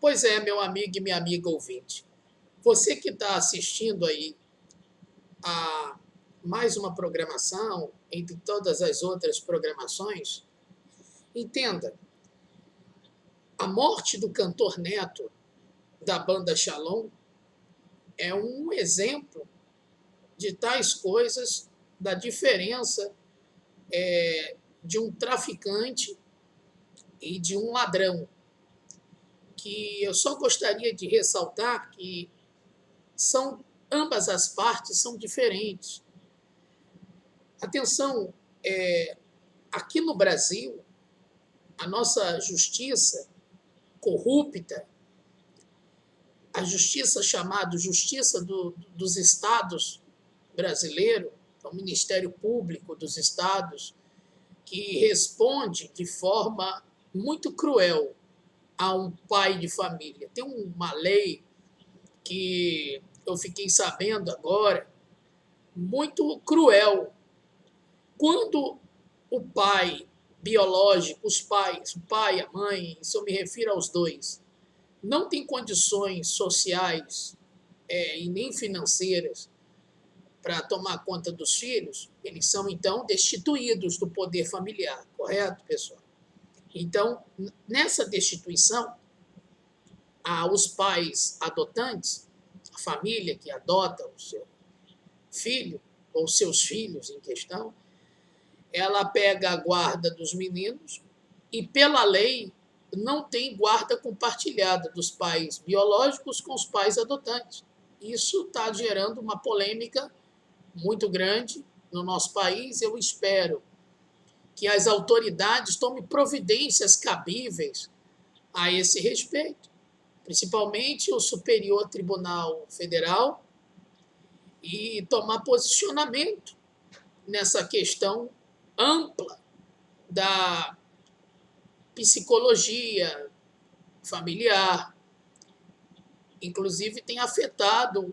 Pois é, meu amigo e minha amiga ouvinte. Você que está assistindo aí a mais uma programação, entre todas as outras programações, entenda, a morte do cantor Neto, da banda Shalom, é um exemplo de tais coisas, da diferença de um traficante e de um ladrão, que eu só gostaria de ressaltar que são ambas as partes são diferentes. Atenção, aqui no Brasil, a nossa justiça corrupta, a justiça chamada Justiça dos Estados brasileiro, o Ministério Público dos Estados, que responde de forma muito cruel a um pai de família. Tem uma lei que eu fiquei sabendo agora, muito cruel. Quando o pai biológico, os pais, o pai, a mãe, isso eu me refiro aos dois, não tem condições sociais e nem financeiras para tomar conta dos filhos, eles são, então, destituídos do poder familiar, correto, pessoal? Então, nessa destituição, os pais adotantes, a família que adota o seu filho, ou seus filhos em questão, ela pega a guarda dos meninos e, pela lei, não tem guarda compartilhada dos pais biológicos com os pais adotantes. Isso está gerando uma polêmica muito grande no nosso país. Eu espero que as autoridades tomem providências cabíveis a esse respeito, principalmente o Superior Tribunal Federal, e tomar posicionamento nessa questão ampla da psicologia familiar. Inclusive, tem afetado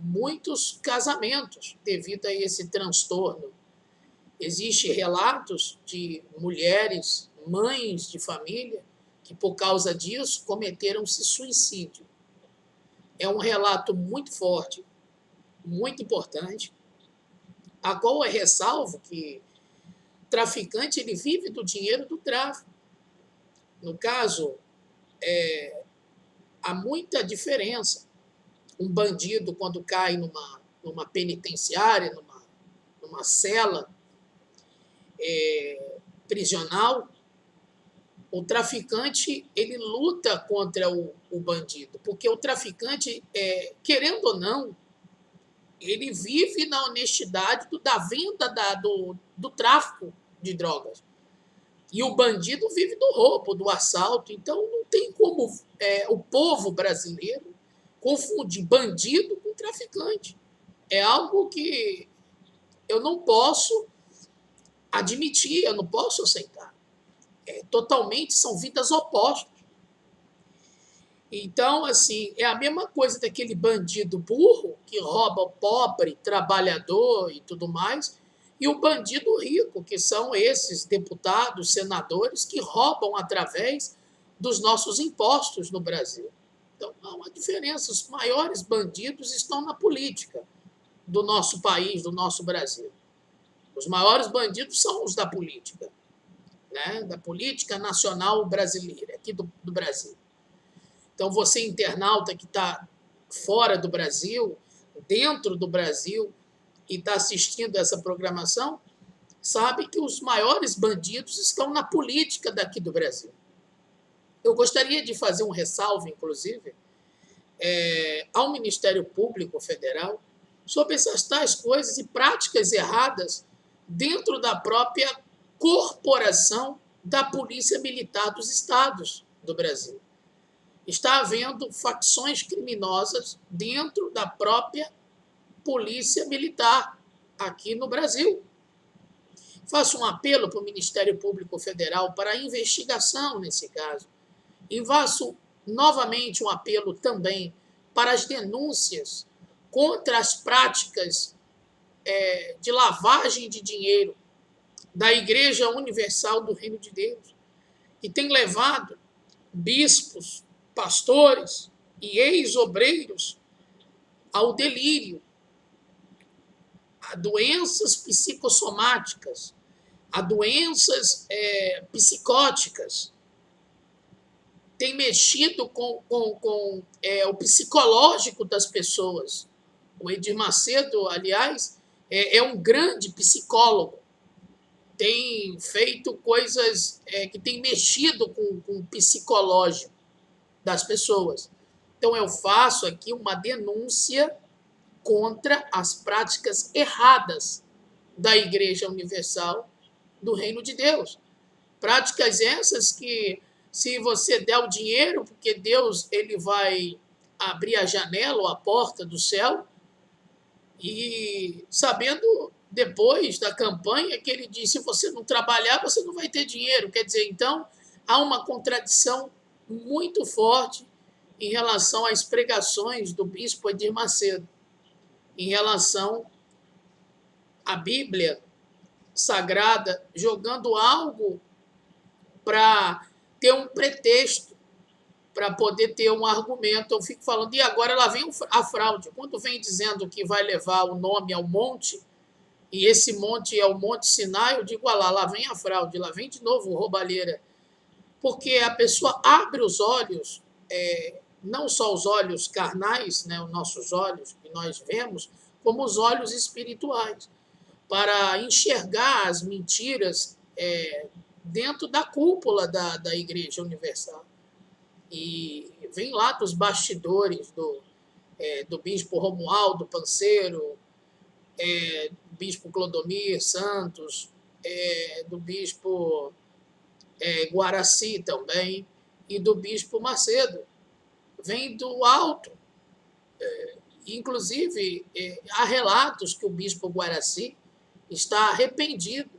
muitos casamentos devido a esse transtorno. Existem relatos de mulheres, mães de família, que, por causa disso, cometeram-se suicídio. É um relato muito forte, muito importante, a qual eu ressalvo que o traficante ele vive do dinheiro do tráfico. No caso, há muita diferença. Um bandido, quando cai numa penitenciária, numa cela prisional, o traficante ele luta contra o bandido, porque o traficante, querendo ou não, ele vive na honestidade da venda do tráfico de drogas. E o bandido vive do roubo, do assalto. Então, não tem como o povo brasileiro confundir bandido com traficante. É algo que eu não posso admitir, eu não posso aceitar. Totalmente são vidas opostas. Então, assim, é a mesma coisa daquele bandido burro que rouba o pobre, trabalhador e tudo mais, e o bandido rico, que são esses deputados, senadores que roubam através dos nossos impostos no Brasil. Então, há uma diferença. Os maiores bandidos estão na política do nosso país, do nosso Brasil. Os maiores bandidos são os da política, né? Da política nacional brasileira, aqui do Brasil. Então, você, internauta que está fora do Brasil, dentro do Brasil, e está assistindo essa programação, sabe que os maiores bandidos estão na política daqui do Brasil. Eu gostaria de fazer um ressalvo, inclusive, ao Ministério Público Federal sobre essas tais coisas e práticas erradas dentro da própria corporação da Polícia Militar dos Estados do Brasil. Está havendo facções criminosas dentro da própria Polícia Militar aqui no Brasil. Faço um apelo para o Ministério Público Federal para a investigação nesse caso. E faço novamente um apelo também para as denúncias contra as práticas de lavagem de dinheiro da Igreja Universal do Reino de Deus, que tem levado bispos, pastores e ex-obreiros ao delírio, a doenças psicossomáticas, a doenças psicóticas, tem mexido com o psicológico das pessoas. O Edir Macedo, aliás, é um grande psicólogo, tem feito coisas que têm mexido com o psicológico das pessoas. Então, eu faço aqui uma denúncia contra as práticas erradas da Igreja Universal do Reino de Deus. Práticas essas que, se você der o dinheiro, porque Deus ele vai abrir a janela ou a porta do céu, e sabendo depois da campanha que ele disse, se você não trabalhar, você não vai ter dinheiro. Quer dizer, então, há uma contradição muito forte em relação às pregações do bispo Edir Macedo, em relação à Bíblia Sagrada, jogando algo para ter um pretexto, para poder ter um argumento. Eu fico falando, e agora lá vem a fraude. Quando vem dizendo que vai levar o nome ao monte, e esse monte é o Monte Sinai, eu digo, lá vem a fraude, lá vem de novo roubalheira. Porque a pessoa abre os olhos, não só os olhos carnais, né, os nossos olhos que nós vemos, como os olhos espirituais, para enxergar as mentiras dentro da cúpula da Igreja Universal. E vem lá dos bastidores do bispo Romualdo Panseiro, do bispo Clodomir Santos, do bispo Guaraci também, e do bispo Macedo. Vem do alto. Inclusive, há relatos que o bispo Guaraci está arrependido,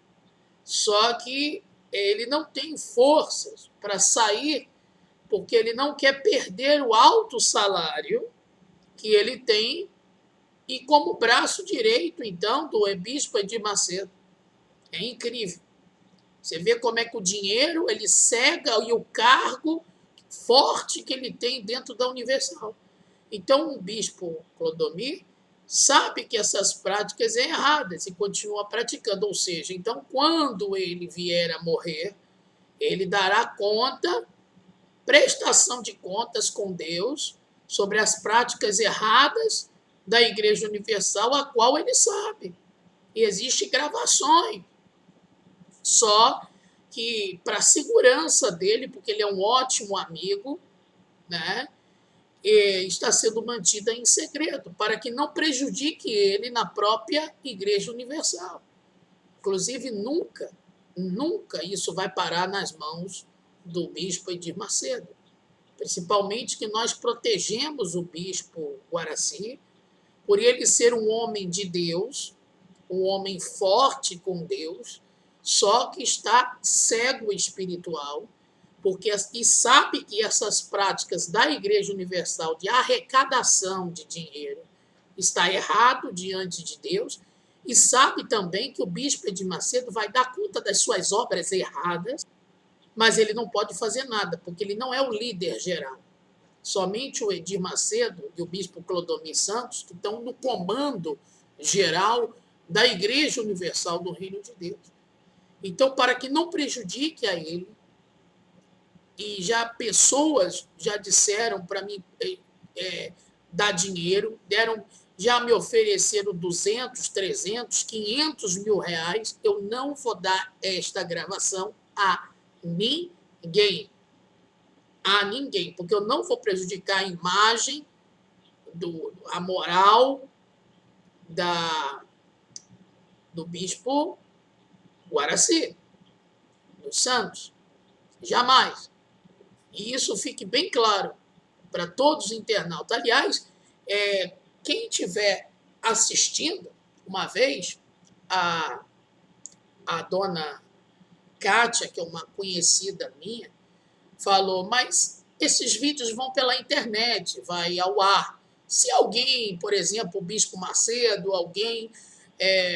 só que ele não tem forças para sair, porque ele não quer perder o alto salário que ele tem, e como braço direito, então, do bispo Edir Macedo. É incrível. Você vê como é que o dinheiro ele cega e o cargo forte que ele tem dentro da Universal. Então, o bispo Clodomir sabe que essas práticas são erradas e continua praticando. Ou seja, então, quando ele vier a morrer, ele dará conta, prestação de contas com Deus sobre as práticas erradas da Igreja Universal, a qual ele sabe. E existem gravações. Só que, para a segurança dele, porque ele é um ótimo amigo, né, está sendo mantida em segredo, para que não prejudique ele na própria Igreja Universal. Inclusive, nunca isso vai parar nas mãos do bispo Edir Macedo. Principalmente que nós protegemos o bispo Guaraci, por ele ser um homem de Deus, um homem forte com Deus, só que está cego espiritual, e sabe que essas práticas da Igreja Universal de arrecadação de dinheiro está errado diante de Deus, e sabe também que o bispo Edir Macedo vai dar conta das suas obras erradas, mas ele não pode fazer nada, porque ele não é o líder geral. Somente o Edir Macedo e o bispo Clodomir Santos que estão no comando geral da Igreja Universal do Reino de Deus. Então, para que não prejudique a ele, e pessoas já disseram para mim dar dinheiro, já me ofereceram 200, 300, 500 mil reais, eu não vou dar esta gravação a ninguém. A ninguém, porque eu não vou prejudicar a imagem, a moral do bispo Guaraci, dos Santos. Jamais. E isso fique bem claro para todos os internautas. Aliás, quem estiver assistindo, uma vez, a dona Kátia, que é uma conhecida minha, falou, mas esses vídeos vão pela internet, vai ao ar. Se alguém, por exemplo, o bispo Macedo, alguém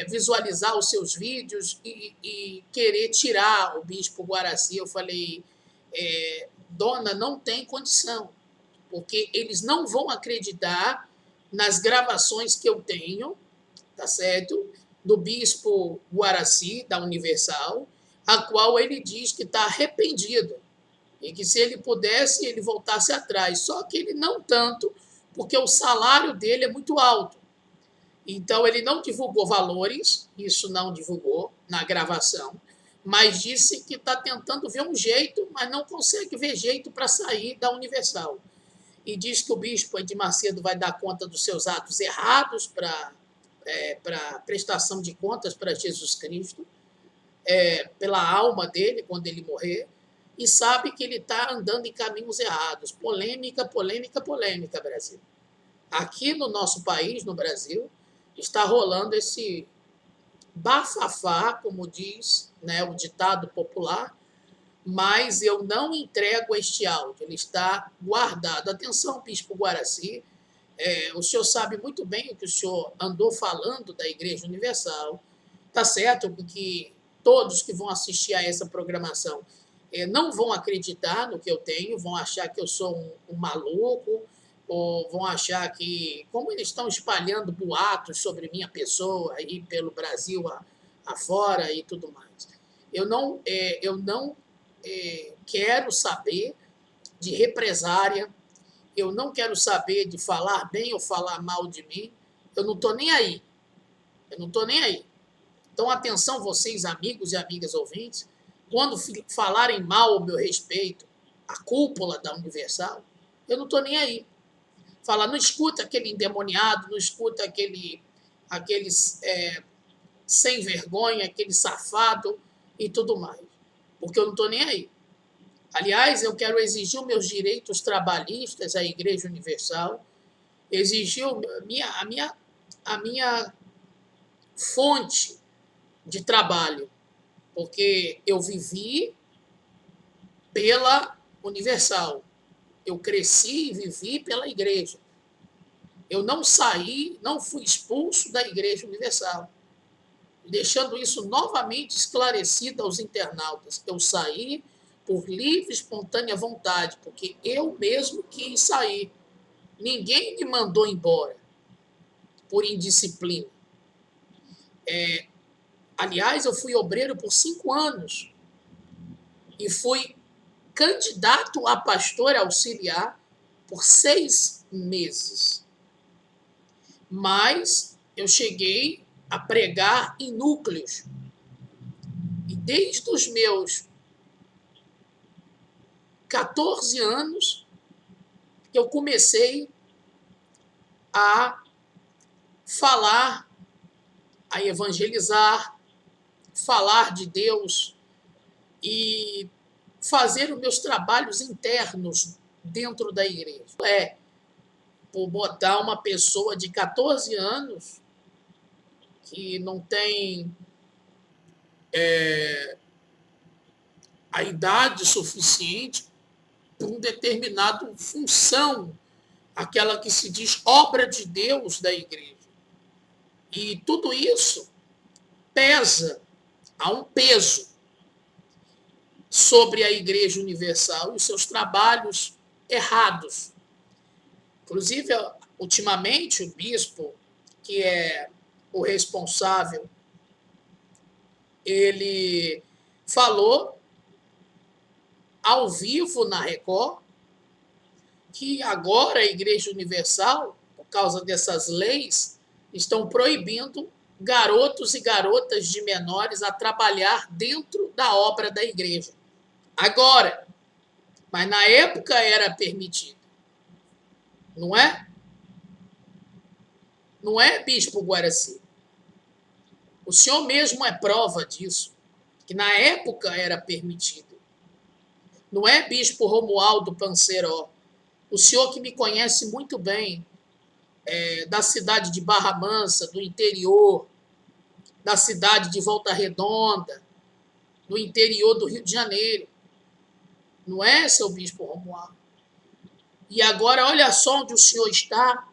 visualizar os seus vídeos e querer tirar o bispo Guaraci, eu falei, Dona, não tem condição, porque eles não vão acreditar nas gravações que eu tenho, tá certo? Do bispo Guaraci, da Universal, a qual ele diz que está arrependido e que se ele pudesse, ele voltasse atrás. Só que ele não tanto, porque o salário dele é muito alto. Então, ele não divulgou valores, isso não divulgou na gravação, mas disse que está tentando ver um jeito, mas não consegue ver jeito para sair da Universal. E diz que o bispo Edir Macedo vai dar conta dos seus atos errados para prestação de contas para Jesus Cristo, pela alma dele, quando ele morrer, e sabe que ele está andando em caminhos errados. Polêmica, polêmica, polêmica, Brasil. Aqui no nosso país, no Brasil, está rolando esse bafafá, como diz, né, o ditado popular, mas eu não entrego este áudio, ele está guardado. Atenção, bispo Guaraci, o senhor sabe muito bem o que o senhor andou falando da Igreja Universal, tá certo que todos que vão assistir a essa programação não vão acreditar no que eu tenho, vão achar que eu sou um maluco, ou vão achar que, como eles estão espalhando boatos sobre minha pessoa aí pelo Brasil afora e tudo mais. Eu não quero saber de represária, eu não quero saber de falar bem ou falar mal de mim, eu não estou nem aí. Eu não estou nem aí. Então, atenção vocês, amigos e amigas ouvintes, quando falarem mal ao meu respeito, a cúpula da Universal, eu não estou nem aí. Fala, não escuta aquele endemoniado, não escuta aqueles sem vergonha, aquele safado e tudo mais. Porque eu não estou nem aí. Aliás, eu quero exigir os meus direitos trabalhistas à Igreja Universal, exigir a minha fonte de trabalho, porque eu vivi pela Universal, eu cresci e vivi pela igreja. Eu não saí, não fui expulso da Igreja Universal. Deixando isso novamente esclarecido aos internautas. Eu saí por livre e espontânea vontade, porque eu mesmo quis sair. Ninguém me mandou embora por indisciplina. Aliás, eu fui obreiro por 5 anos e fui candidato a pastor auxiliar por 6 meses. Mas eu cheguei a pregar em núcleos. E desde os meus 14 anos que eu comecei a falar, a evangelizar, falar de Deus e fazer os meus trabalhos internos dentro da igreja. Por botar uma pessoa de 14 anos que não tem a idade suficiente para uma determinada função, aquela que se diz obra de Deus da igreja. E tudo isso pesa, há um peso sobre a Igreja Universal e os seus trabalhos errados. Inclusive, ultimamente, o bispo, que é o responsável, ele falou ao vivo na Record que agora a Igreja Universal, por causa dessas leis, estão proibindo garotos e garotas de menores a trabalhar dentro da obra da igreja. Agora, mas na época era permitido. Não é? Não é, bispo Guaraci? O senhor mesmo é prova disso, que na época era permitido. Não é, bispo Romualdo Panceró? O senhor que me conhece muito bem, da cidade de Barra Mansa, do interior, da cidade de Volta Redonda, do interior do Rio de Janeiro. Não é, seu bispo Romualdo? E agora, olha só onde o senhor está.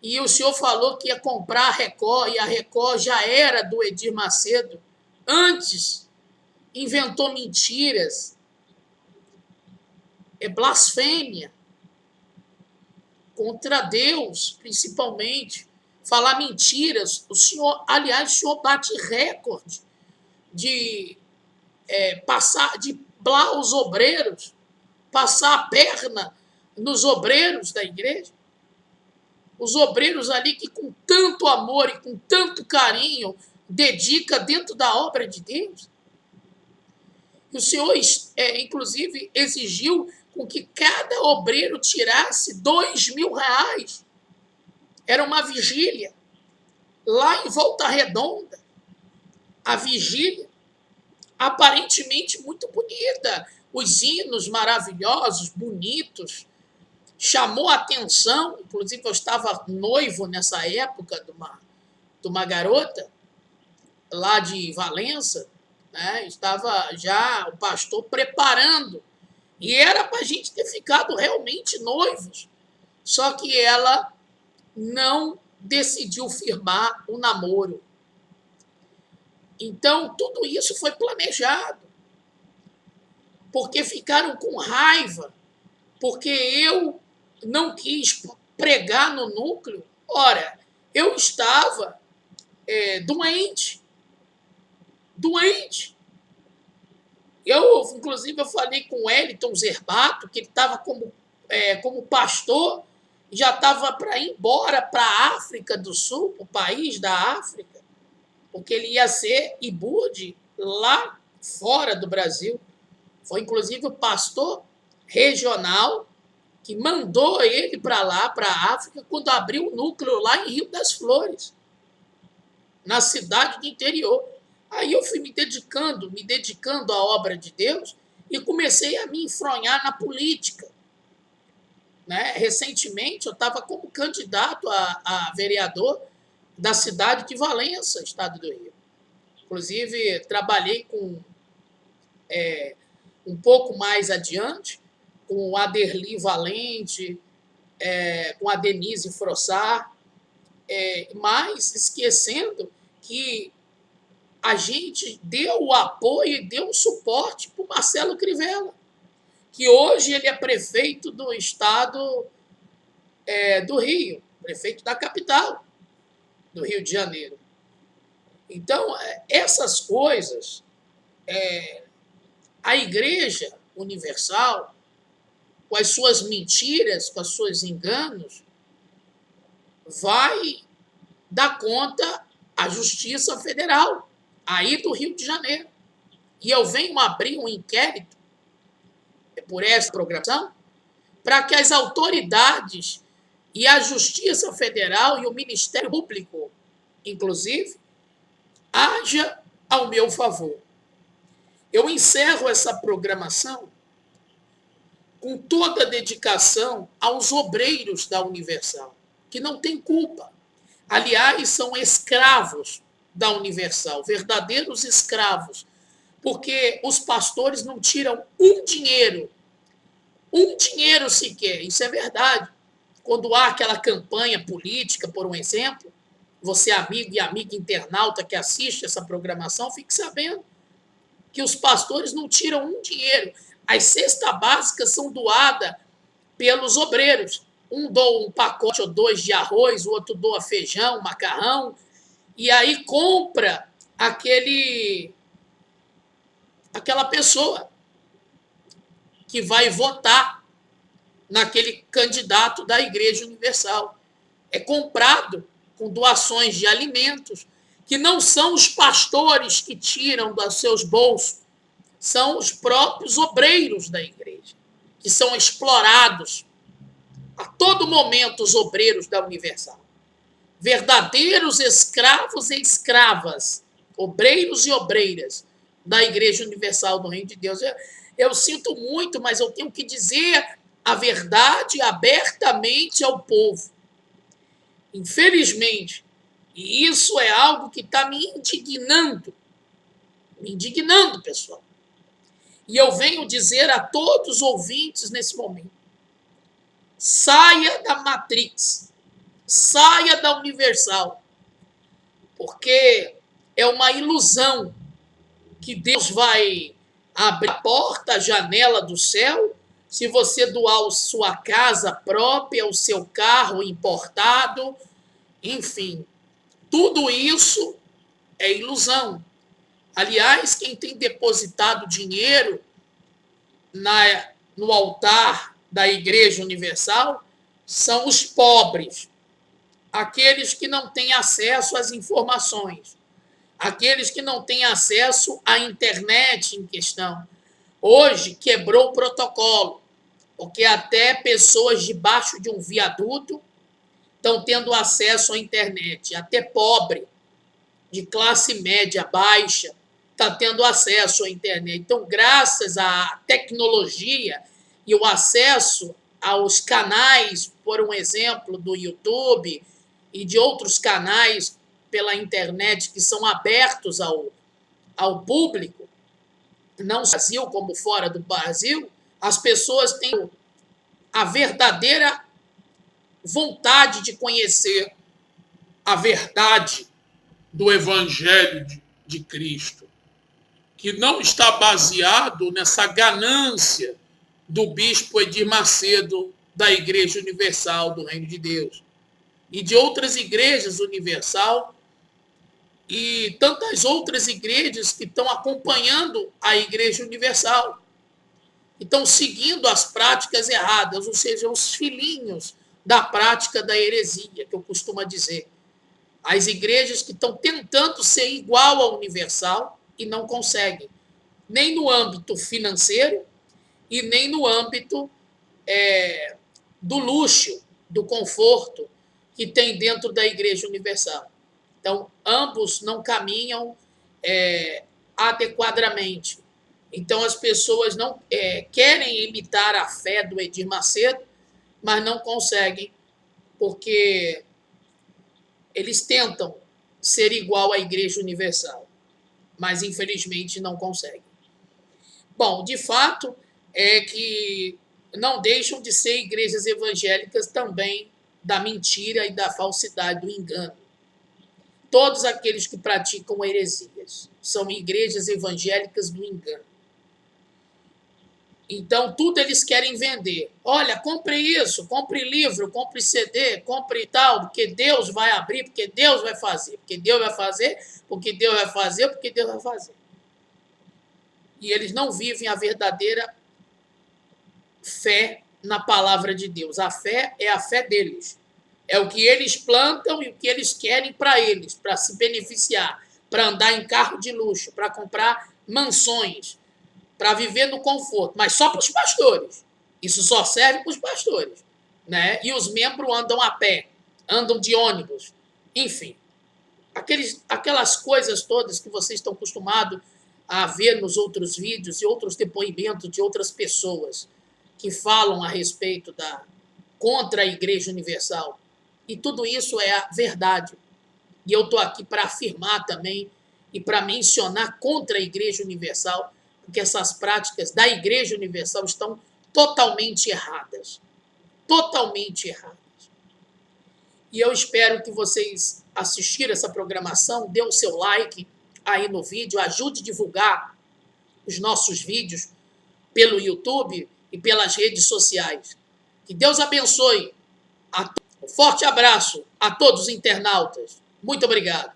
E o senhor falou que ia comprar a Record, e a Record já era do Edir Macedo. Antes, inventou mentiras, é blasfêmia contra Deus, principalmente. Falar mentiras. O senhor, aliás, o senhor bate recorde de passar, de blar os obreiros, passar a perna nos obreiros da igreja. Os obreiros ali que com tanto amor e com tanto carinho dedica dentro da obra de Deus. E o senhor, inclusive, exigiu com que cada obreiro tirasse R$ 2.000. Era uma vigília. Lá em Volta Redonda, a vigília, aparentemente muito bonita. Os hinos maravilhosos, bonitos, chamou a atenção. Inclusive, eu estava noivo nessa época de uma garota lá de Valença, né? Estava já o pastor preparando. E era para a gente ter ficado realmente noivos. Só que ela não decidiu firmar o namoro. Então, tudo isso foi planejado. Porque ficaram com raiva. Porque eu não quis pregar no núcleo. Ora, eu estava doente. Inclusive, eu falei com o Wellington Zerbato, que ele estava como pastor, já estava para ir embora para a África do Sul, o país da África, porque ele ia ser ibude lá fora do Brasil. Foi, inclusive, o pastor regional que mandou ele para lá, para a África, quando abriu o núcleo lá em Rio das Flores, na cidade do interior. Aí eu fui me dedicando à obra de Deus e comecei a me enfronhar na política. Né? Recentemente, eu estava como candidato a vereador da cidade de Valença, estado do Rio. Inclusive, trabalhei com um pouco mais adiante com o Aderli Valente, com a Denise Frossard, mas esquecendo que a gente deu o apoio e deu o suporte para o Marcelo Crivella, que hoje ele é prefeito do estado do Rio, prefeito da capital do Rio de Janeiro. Então, essas coisas, a Igreja Universal, com as suas mentiras, com os seus enganos, vai dar conta à Justiça Federal, aí do Rio de Janeiro. E eu venho abrir um inquérito por essa programação para que as autoridades e a Justiça Federal e o Ministério Público, inclusive, haja ao meu favor. Eu encerro essa programação com toda a dedicação aos obreiros da Universal, que não têm culpa. Aliás, são escravos da Universal, verdadeiros escravos, porque os pastores não tiram um dinheiro sequer, isso é verdade. Quando há aquela campanha política, por um exemplo, você, amigo e amiga internauta que assiste essa programação, fique sabendo que os pastores não tiram um dinheiro. As cestas básicas são doadas pelos obreiros. Um doa um pacote ou dois de arroz, o outro doa feijão, macarrão, e aí compra aquela pessoa que vai votar naquele candidato da Igreja Universal. É comprado com doações de alimentos, que não são os pastores que tiram dos seus bolsos, são os próprios obreiros da igreja, que são explorados a todo momento, os obreiros da Universal. Verdadeiros escravos e escravas, obreiros e obreiras da Igreja Universal do Reino de Deus. Eu sinto muito, mas eu tenho que dizer a verdade abertamente ao povo. Infelizmente, e isso é algo que está me indignando, pessoal. E eu venho dizer a todos os ouvintes nesse momento: saia da Matrix, saia da Universal, porque é uma ilusão que Deus vai abrir a porta, a janela do céu, se você doar sua casa própria, o seu carro importado, enfim, tudo isso é ilusão. Aliás, quem tem depositado dinheiro no altar da Igreja Universal são os pobres, aqueles que não têm acesso às informações, aqueles que não têm acesso à internet em questão. Hoje quebrou o protocolo, porque até pessoas debaixo de um viaduto estão tendo acesso à internet, até pobre, de classe média baixa, está tendo acesso à internet. Então, graças à tecnologia e o acesso aos canais, por um exemplo, do YouTube e de outros canais pela internet que são abertos ao público, não no Brasil como fora do Brasil, as pessoas têm a verdadeira vontade de conhecer a verdade do Evangelho de Cristo, que não está baseado nessa ganância do bispo Edir Macedo da Igreja Universal do Reino de Deus e de outras igrejas universal e tantas outras igrejas que estão acompanhando a Igreja Universal e estão seguindo as práticas erradas, ou seja, os filhinhos da prática da heresia, que eu costumo dizer. As igrejas que estão tentando ser igual ao universal e não conseguem, nem no âmbito financeiro e nem no âmbito do luxo, do conforto que tem dentro da Igreja Universal. Então, ambos não caminham adequadamente. Então, as pessoas não querem imitar a fé do Edir Macedo, mas não conseguem, porque eles tentam ser igual à Igreja Universal, mas, infelizmente, não conseguem. Bom, de fato, é que não deixam de ser igrejas evangélicas também da mentira e da falsidade, do engano. Todos aqueles que praticam heresias são igrejas evangélicas do engano. Então, tudo eles querem vender. Olha, compre isso, compre livro, compre CD, compre tal, porque Deus vai abrir, porque Deus vai fazer, porque Deus vai fazer, porque Deus vai fazer, porque Deus vai fazer. E eles não vivem a verdadeira fé na palavra de Deus. A fé é a fé deles. É o que eles plantam e o que eles querem para eles, para se beneficiar, para andar em carro de luxo, para comprar mansões, para viver no conforto, mas só para os pastores. Isso só serve para os pastores, né? E os membros andam a pé, andam de ônibus, enfim. Aquelas coisas todas que vocês estão acostumados a ver nos outros vídeos e outros depoimentos de outras pessoas que falam a respeito contra a Igreja Universal. E tudo isso é a verdade. E eu estou aqui para afirmar também e para mencionar contra a Igreja Universal, porque essas práticas da Igreja Universal estão totalmente erradas. Totalmente erradas. E eu espero que vocês assistiram essa programação, dê o seu like aí no vídeo, ajude a divulgar os nossos vídeos pelo YouTube e pelas redes sociais. Que Deus abençoe. Um forte abraço a todos os internautas. Muito obrigado.